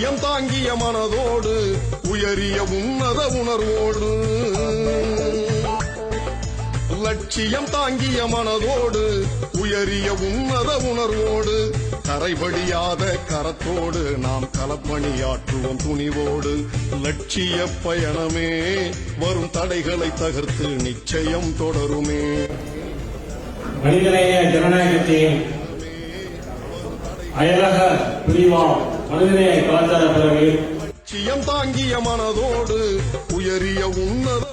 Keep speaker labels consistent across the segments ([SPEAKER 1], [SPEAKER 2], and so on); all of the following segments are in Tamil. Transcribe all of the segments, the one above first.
[SPEAKER 1] லட்சியம் தாங்கிய மனதோடு உயரிய உன்னத உணர்வோடு லட்சியம் தாங்கிய மனதோடு உயரிய உன்னத உணர்வோடு கரைபடியாத கரத்தோடு நாம் களப்பணியாற்றுவோம் துணிவோடு லட்சிய பயணமே வரும் தடைகளை தகர்த்து நிச்சயம் தொடருமே.
[SPEAKER 2] மனிதநேய ஜனநாயகத்தின் அயலக பிரிவா மனிதநேய கலாச்சார பிரிவு
[SPEAKER 1] லட்சியம் தாங்கிய மனதோடு உயரிய உன்னத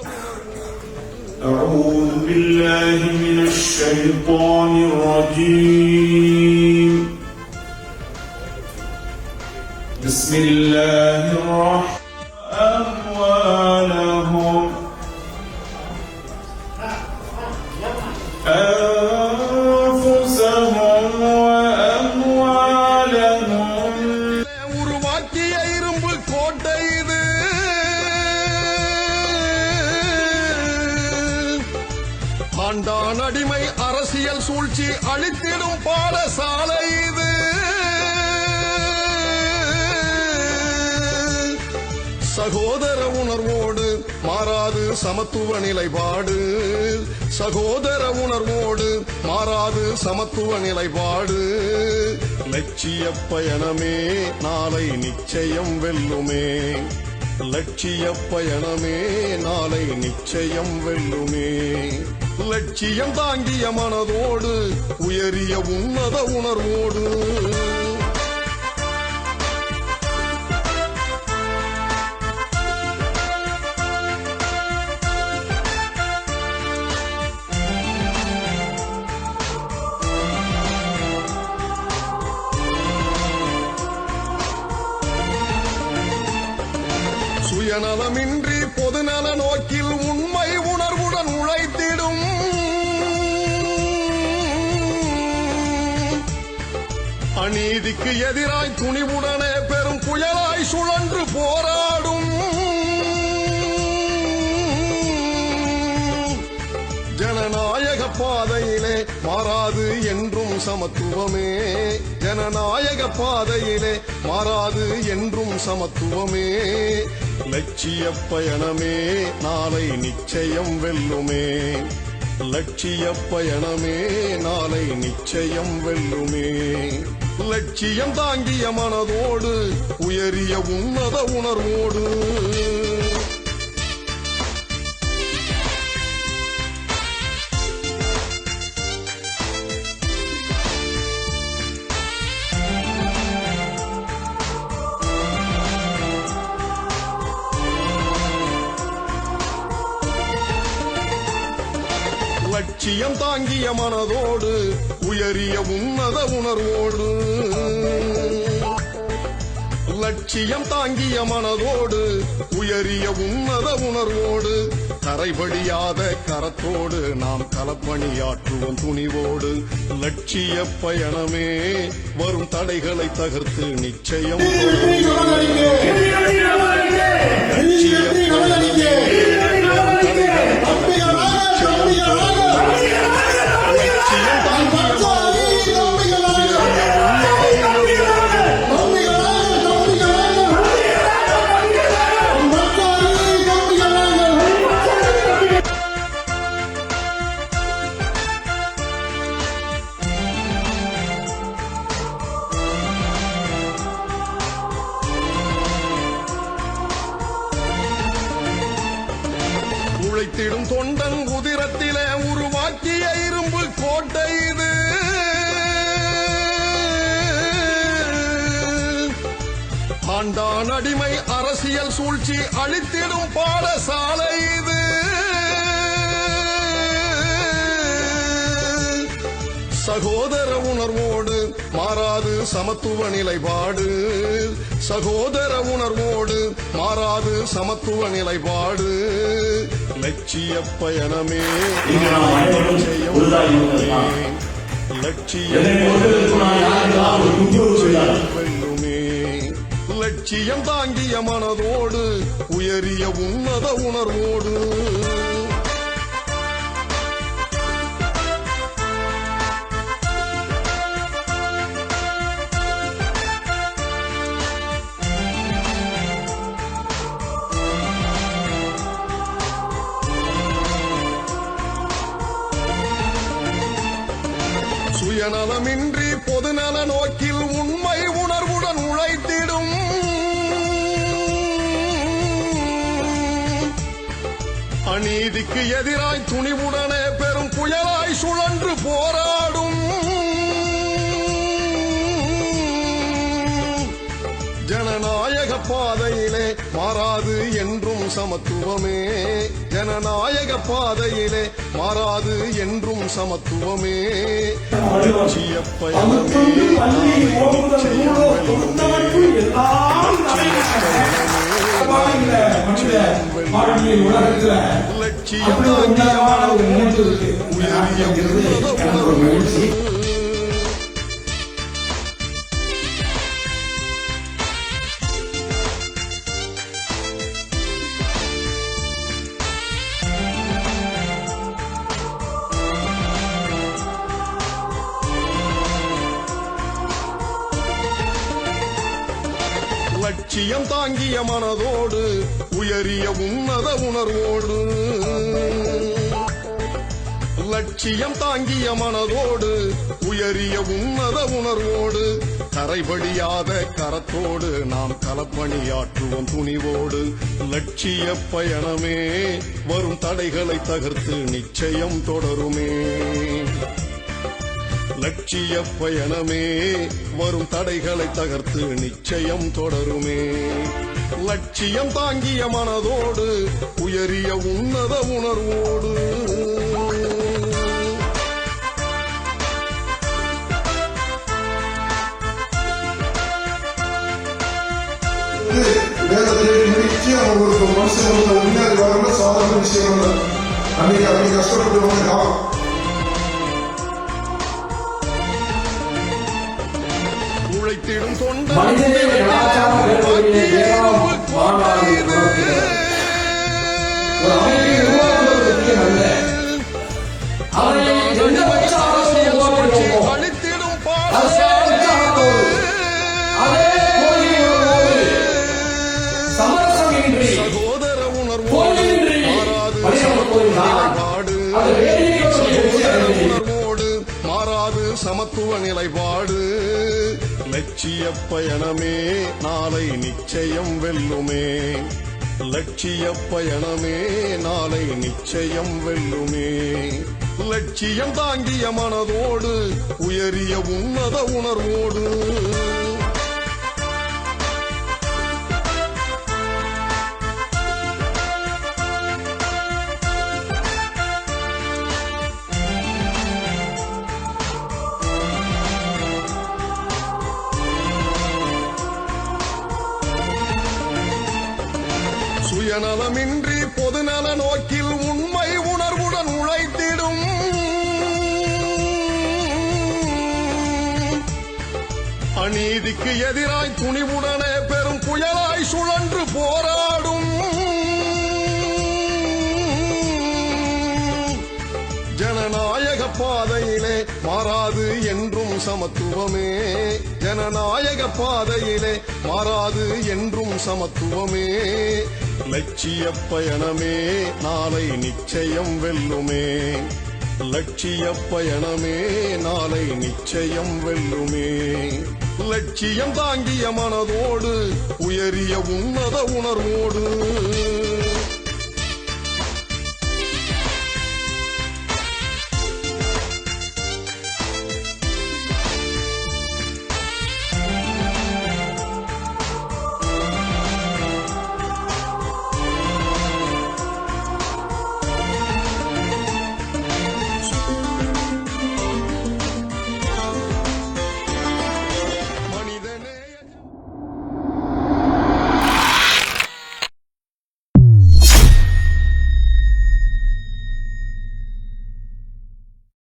[SPEAKER 3] أعوذ بالله من الشيطان الرجيم بسم الله الرحمن أموالهم أنفسهم وأموالهم
[SPEAKER 1] உருவாக்கிய இரும்பு கோட்டை இது ஆண்டான் அடிமை அரசியல் சூழ்ச்சி அளித்திடும் பாடசாலை இது சகோதர உணர்வோடு மாறாது சமத்துவ நிலைப்பாடு சகோதர உணர்வோடு மாறாது சமத்துவ நிலைப்பாடு லட்சிய பயணமே நாளை நிச்சயம் வெல்லுமே லட்சிய பயணமே நாளை நிச்சயம் வெல்லுமே லட்சியம் தாங்கிய மனதோடு உயரிய உன்னத உணர்வோடு சுயநலமின்றி பொதுநல நோக்கில் உண்மை உணர்வுடன் உழைத்திடும் அநீதிக்கு எதிராய் துணிவுடனே பெரும் புயலாய் சுழன்று போராடும் ஜனநாயக பாதையிலே மாறாது என்றும் சமத்துவமே ஜனநாயக பாதையிலே மாறாது என்றும் சமத்துவமே லட்சிய பயணமே நாளை நிச்சயம் வெல்லுமே லட்சிய பயணமே நாளை நிச்சயம் வெல்லுமே லட்சியம் தாங்கிய மனதோடு உயரிய உன்னத உணர்வோடு லட்சியம் தாங்கிய மனதோடு உயரிய உன்னத உணர்வோடு லட்சியம் தாங்கிய மனதோடு உயரிய உன்னத உணர்வோடு கரைபடியாத கரத்தோடு நாம் களப்பணியாற்றுவோம் துணிவோடு லட்சிய பயணமே வரும் தடைகளை தகர்த்து நிச்சயம் லட்சிய பயணமே உழைத்திடும் தொண்டன் உதிரத்திலே உருவாக்கிய இரும்பு கோட்டை இது ஆண்டான் அடிமை அரசியல் சூழ்ச்சி அளித்திடும் பாடசாலை இது சகோதர உணர்வோடு மாறாது சமத்துவ நிலைப்பாடு சகோதர உணர்வோடு மாறாது சமத்துவ நிலைப்பாடு லட்சிய பயணமே லட்சிய வெல்லுமே லட்சியம் தாங்கிய மனதோடு உயரிய உன்னத உணர்வோடு சுயநலமின்றி பொதுநல நோக்கில் உண்மை உணர்வுடன் உழைத்திடும் அநீதிக்கு எதிராய் துணிவுடனே பெரும் புயலாய் சுழன்று போராடும் ஜனநாயக பாதையிலே மாறாது என்றும் சமத்துவமே ஜனநாயக பாதையிலே மாறாது என்றும் சமத்துவமே லட்சிய பயணமே லட்சியம் தாங்கிய மனதோடு உயரிய உன்னத உணர்வோடு லட்சியம் தாங்கிய மனதோடு உயரிய உன்னத உணர்வோடு கரைபடியாத கரத்தோடு நாம் களப்பணியாற்றுவோம் துணிவோடு லட்சிய பயணமே வரும் தடைகளை தகர்த்து நிச்சயம் தொடருமே லட்சிய பயணமே வரும் தடைகளை தகர்த்து நிச்சயம் தொடருமே லட்சியம் தாங்கிய மனதோடு உயரிய உன்னத உணர்வோடு
[SPEAKER 4] ஒரு மனுஷன் முன்னாடி வரணும் சாதாரண விஷயம் அன்னைக்கு கஷ்டப்பட்டு வந்து
[SPEAKER 1] உழைத்திடும் தொண்ட அளித்திடும் சகோதர உணர்வோடு மாறாது சமத்துவ நிலைப்பாடு லட்சிய பயணமே நாளை நிச்சயம் வெல்லுமே லட்சிய பயணமே நாளை நிச்சயம் வெல்லுமே லட்சியம் தாங்கிய மனதோடு உயரிய உன்னத உணர்வோடு சுயநலமின்றி பொதுநல நோக்கில் உண்மை உணர்வுடன் உழைத்திடும் அநீதிக்கு எதிராய் துணிவுடனே பெரும் புயலாய் சுழன்று போராடும் ஜனநாயக பாதையிலே மாறாது என்றும் சமத்துவமே ஜனநாயக பாதையிலே மாறாது என்றும் சமத்துவமே லட்சிய பயணமே நாளை நிச்சயம் வெல்லுமே லட்சிய பயணமே நாளை நிச்சயம் வெல்லுமே லட்சியம் தாங்கிய மனதோடு உயரிய உன்னத உணர்வோடு